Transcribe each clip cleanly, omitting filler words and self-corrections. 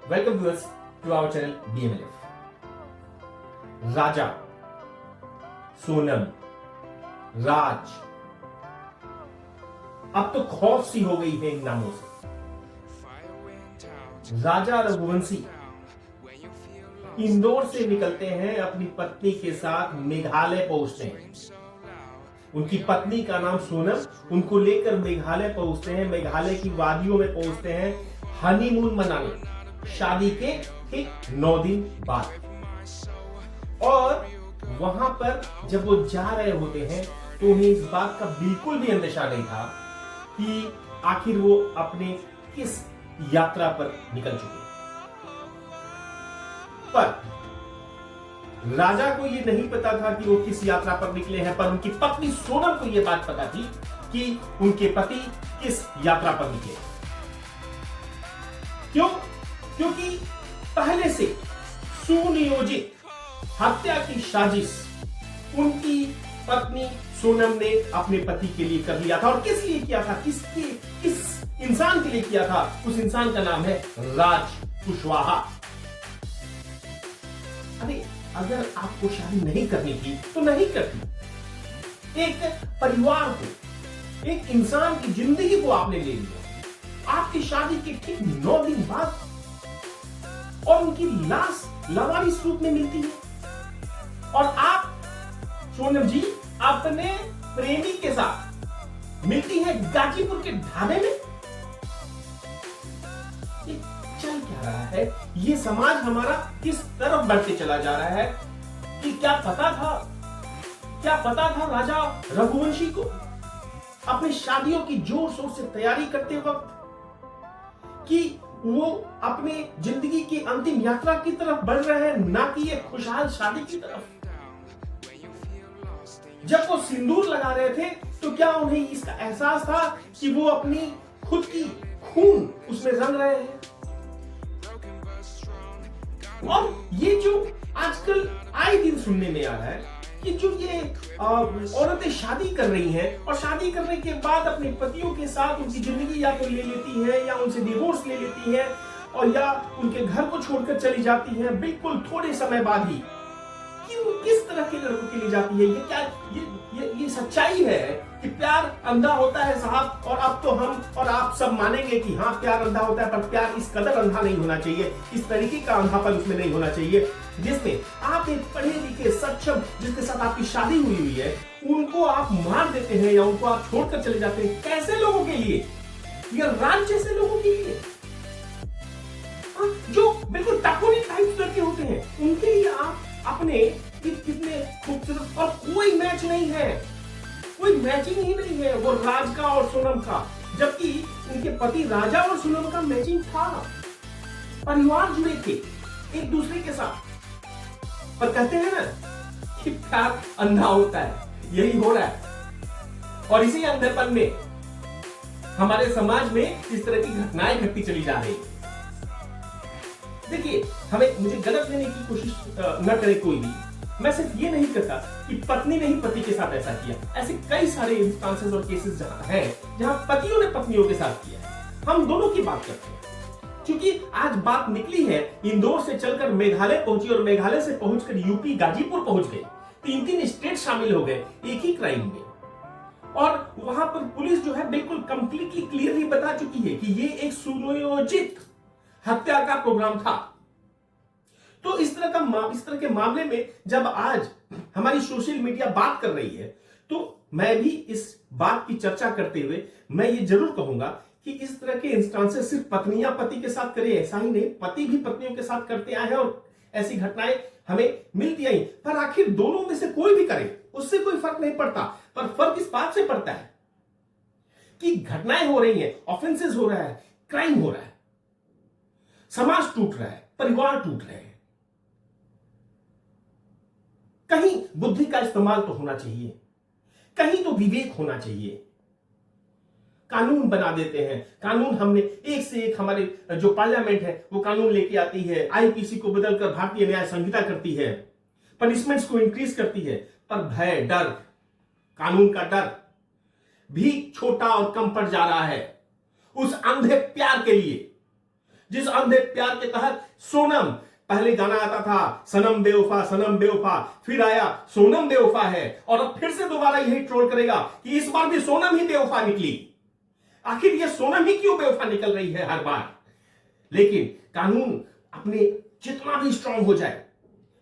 Welcome viewers to our channel BMLF. राजा, सोनम, राज, अब तो खौफ सी हो गई है इन नामों से। राजा रघुवंशी इंदौर से निकलते हैं, अपनी पत्नी के साथ मेघालय पहुंचते हैं। उनकी पत्नी का नाम सोनम, उनको लेकर मेघालय पहुंचते हैं। मेघालय की वादियों में पहुंचते हैं हनीमून मनाने, शादी के ठीक 9 दिन बाद। और वहां पर जब वो जा रहे होते हैं तो उन्हें इस बात का बिल्कुल भी अंदेशा नहीं था कि आखिर वो अपने किस यात्रा पर निकल चुके। पर राजा को ये नहीं पता था कि वो किस यात्रा पर निकले हैं, पर उनकी पत्नी सोनम को ये बात पता थी कि उनके पति किस यात्रा पर निकले। क्यों? क्योंकि पहले से सुनियोजित हत्या की साजिश उनकी पत्नी सोनम ने अपने पति के लिए कर लिया था। और किस लिए किया था, किस इंसान के लिए किया था? उस इंसान का नाम है राज कुशवाहा। अरे अगर आपको शादी नहीं करनी थी तो नहीं करती। एक परिवार को, एक इंसान की जिंदगी को आपने ले लिया। आपकी शादी के ठीक 9 दिन बाद और उनकी लाश लावारिस रूप में मिलती है। और आप सोनम जी अपने प्रेमी के साथ मिलती है गाजीपुर के ढाबे में। ये चल क्या रहा है? ये समाज हमारा किस तरफ बढ़ते चला जा रहा है कि क्या पता था राजा रघुवंशी को अपनी शादियों की जोर शोर से तैयारी करते वक्त कि वो अपने जिंदगी की अंतिम यात्रा की तरफ बढ़ रहे हैं, ना कि एक खुशहाल शादी की तरफ। जब वो सिंदूर लगा रहे थे तो क्या उन्हें इसका एहसास था कि वो अपनी खुद की खून उसमें रंग रहे हैं? और ये जो आजकल आए दिन सुनने में आ रहा है कि जो ये औरतें शादी कर रही हैं और शादी करने के बाद अपने पतियों के साथ उनकी जिंदगी या तो ले लेती है या उनसे डिवोर्स ले लेती है और या उनके घर को छोड़कर चली जाती हैं बिल्कुल थोड़े समय बाद ही। क्यों, किस तरह के लड़कों के लिए जाती है? ये क्या ये सच्चाई है कि प्यार अंधा होता है साहब? और अब तो हम और आप सब मानेंगे कि हाँ प्यार अंधा होता है, पर प्यार इस कदर अंधा नहीं होना चाहिए, इस तरीके का अंधापन उसमें नहीं होना चाहिए जिसमें आप एक पढ़े लिखे सक्षम जिसके साथ आपकी शादी हुई है उनको आप मार देते हैं या उनको आप छोड़कर चले जाते हैं। कैसे लोगों के लिए? या राज जैसे लोगों के लिए जो बिल्कुल टकोरी टाइप लड़के होते हैं, उनके लिए आप अपने कितने खूबसूरत, और कोई मैच नहीं है, कोई मैचिंग ही नहीं है वो राज का और सोनम का, जबकि उनके पति राजा और सोनम का मैचिंग था। परिवार जुड़े थे एक दूसरे के साथ। पर कहते हैं ना कि प्यार अंधा होता है, यही हो रहा है। और इसी अंधेपन में हमारे समाज में इस तरह की घटनाएं घटती चली जा रही है। देखिए, मुझे गलत लेने की कोशिश न करे कोई भी। मैं सिर्फ ये नहीं कहता कि पत्नी ने ही पति के साथ ऐसा किया। ऐसे कई सारे इंस्टांसेस और केसेस जहां पतियों ने पत्नियों के साथ किया। हम दोनों की बात करते हैं क्योंकि आज बात निकली है इंदौर से चलकर मेघालय पहुंची और मेघालय से पहुंचकर यूपी गाजीपुर पहुंच गई। 3 स्टेट शामिल हो गए एक ही क्राइम में। और वहां पर पुलिस जो है बिल्कुल कंप्लीटली क्लियरली बता चुकी है कि ये एक सुनियोजित हत्या का प्रोग्राम था। तो इस तरह के मामले में जब आज हमारी सोशल मीडिया बात कर रही है तो मैं भी इस बात की चर्चा करते हुए मैं ये जरूर कहूंगा कि इस तरह के इंस्टांसेस सिर्फ पत्नियां पति के साथ करें ऐसा ही नहीं, पति भी पत्नियों के साथ करते आए हैं और ऐसी घटनाएं हमें मिलती आई। पर आखिर दोनों में से कोई भी करे उससे कोई फर्क नहीं पड़ता। पर फर्क इस बात से पड़ता है कि घटनाएं हो रही हैं, ऑफेंसेस हो रहा है, क्राइम हो रहा है, समाज टूट रहा है, परिवार टूट रहे हैं। कहीं बुद्धि का इस्तेमाल तो होना चाहिए, कहीं तो विवेक होना चाहिए। कानून बना देते हैं, कानून हमने एक से एक, हमारे जो पार्लियामेंट है वो कानून लेके आती है, आईपीसी को बदलकर भारतीय न्याय संहिता करती है, पनिशमेंट्स को इंक्रीज करती है। पर भय, डर, कानून का डर भी छोटा और कम पड़ जा रहा है उस अंधे प्यार के लिए जिस अंधे प्यार के तहत सोनम, पहले गाना आता था सनम बेवफा, फिर आया सोनम बेवफा है, और अब फिर से दोबारा यही ट्रोल करेगा कि इस बार भी सोनम ही बेवफा निकली। आखिर ये सोनम ही क्यों बेवफा निकल रही है हर बार? लेकिन कानून अपने जितना भी स्ट्रांग हो जाए,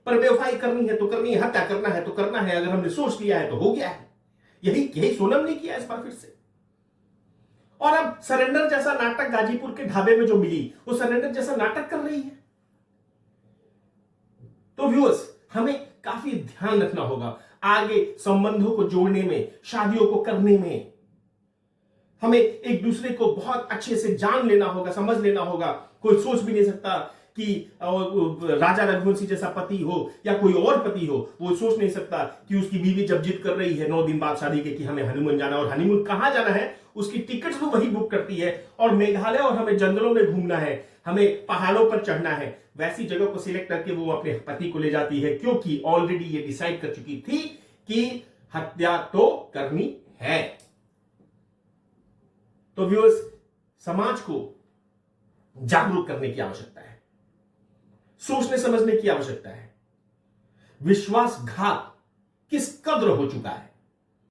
पर बेवफाई करनी है तो करनी है, हत्या करना है तो करना है, अगर हमने सोच लिया है तो हो गया है। यही सोनम ने किया इस बार फिर से। और अब सरेंडर जैसा नाटक गाजीपुर के ढाबे में जो मिली, वो सरेंडर जैसा नाटक कर रही है। तो व्यूअर्स, हमें काफी ध्यान रखना होगा आगे संबंधों को जोड़ने में, शादियों को करने में। हमें एक दूसरे को बहुत अच्छे से जान लेना होगा, समझ लेना होगा। कोई सोच भी नहीं सकता कि राजा रघुवंश सिंह जैसा पति हो या कोई और पति हो, वो सोच नहीं सकता कि उसकी बीवी जब जिद कर रही है 9 दिन बाद शादी के कि हमें हनीमून जाना, और हनीमून कहां जाना है उसकी टिकट्स भी वही बुक करती है, और मेघालय और हमें जंगलों में घूमना है, हमें पहाड़ों पर चढ़ना है, वैसी जगह को सिलेक्ट करके वो अपने पति को ले जाती है, क्योंकि ऑलरेडी ये डिसाइड कर चुकी थी कि हत्या तो करनी है। तो व्यूअर्स, समाज को जागरूक करने की आवश्यकता है, सोचने समझने की आवश्यकता है। विश्वासघात किस कद्र हो चुका है,